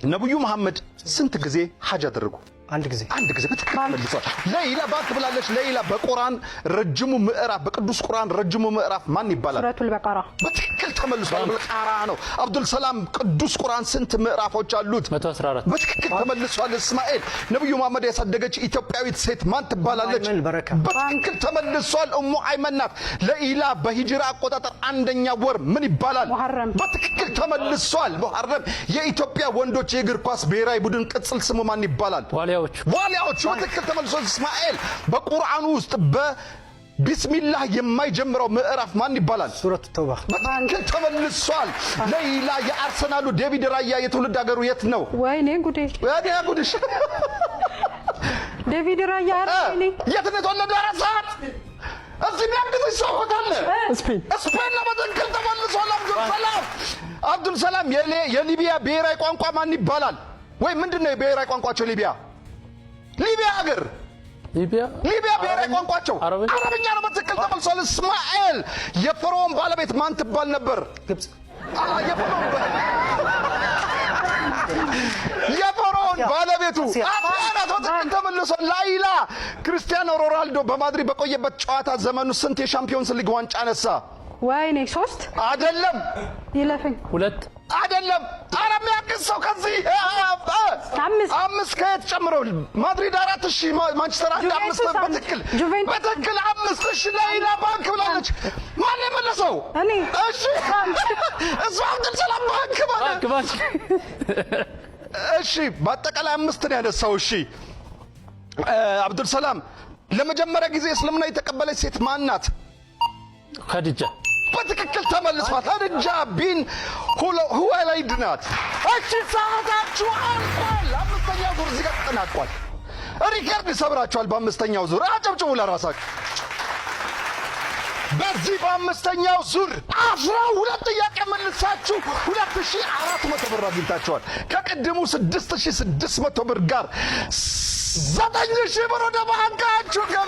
ነብዩ መሐመድ ስንት ጊዜ ሐጅ አደረጉ? አንድ ጊዜ በትክክል መልሷል። ለይላ ባክ ብላለች። ለይላ በቁርአን ረጅሙ ምዕራፍ በቅዱስ ቁርአን ረጅሙ ምዕራፍ ማን ይባላል? ሱረቱል በቀራ። በትክክል ተመልሷል። በቀራ ነው። አብዱል ሰላም ቅዱስ ቁርአን ስንት ምዕራፎች አሉት? 114 በትክክል ተመልሷል። እስማኤል ነብዩ መሐመድ ያሳደገች ኢትዮጵያዊት ሴት ማን ትባላለች? በትክክል ተመልሷል። ኡሙ አይመን ናት። ለይላ በሂጅራ አቆጣጠር አንደኛ ወር ምን ይባላል? ሙሐረም። በትክክል ተመልሷል። ሙሐረም። የኢትዮጵያ ወንዶች የእግር ኳስ ብሔራዊ ቡድን ቅጽል ስሙ ማን ይባላል? ዋሊያዎች። በትክክል ተመልሷል። እስማኤል በቁርአኑ ውስጥ በቢስሚላህ የማይጀምረው ምዕራፍ ማን ይባላል? ሱረቱ ተውባ። በትክክል ተመልሷል። ለይላ የአርሰናሉ ዴቪድ ራያ የትውልድ ሀገሩ የት ነው? ወይኔ ጉዴ! ጉድሽ! ዴቪድ ራያ አርሰናል የት ነው የተወለደው? አራሳት እዚህ ቢያግዝሽ ሰው አለ። ስፔን ነው። በትክክል ተመልሷል። አብዱል ሰላም የሊቢያ ብሔራዊ ቋንቋ ማን ይባላል? ወይ ምንድነው የብሔራዊ ቋንቋቸው? ሊቢያ ሀገር ሊቢያ ብሔራዊ ቋንቋቸው አረብኛ ነው። በትክክል ተመልሷል። እስማኤል የፈርዖን ባለቤት ማን ትባል ነበር? ግብጽ። የፈርዖን ባለቤቱ አባናት። በትክክል ተመልሷል። ላይላ ክርስቲያኖ ሮናልዶ በማድሪድ በቆየበት ጨዋታ ዘመኑ ስንት የሻምፒዮንስ ሊግ ዋንጫ ነሳ? ወይኔ 3 አይደለም፣ ይለፈኝ 2 አይደለም። አረም ያክስ ሰው ከዚህ 5 ከየት ጨምረው? ማድሪድ 4000 ማንቸስተር 5 በትክክል 5000 ለይላ ባንክ ብላለች። ማን የመለሰው? እኔ። እሺ እሱ አብዱል ሰላም ባንክ ማለት። እሺ በአጠቃላይ 5 ነው ያነሳው። እሺ አብዱል ሰላም ለመጀመሪያ ጊዜ እስልምና የተቀበለች ሴት ማን ናት? ኸዲጃ። በትክክል ተመልሷል። ኸዲጃ ቢን ሁወይሊድ ናት። እሺ ሰዓታችሁ አልቋል። 5ኛው ዙር እዚህ ጋር ተጠናቋል። ሪከርድ ሰብራችኋል። በ5ኛው ዙር አጨብጭቡ ለራሳችሁ። በዚህ በ5ኛው ዙር 12 ጥያቄ መልሳችሁ 2400 ብር አግኝታችኋል። ከቅድሙ 6600 ብር ጋር 9000 ብር ወደ ባንካችሁ ገቢ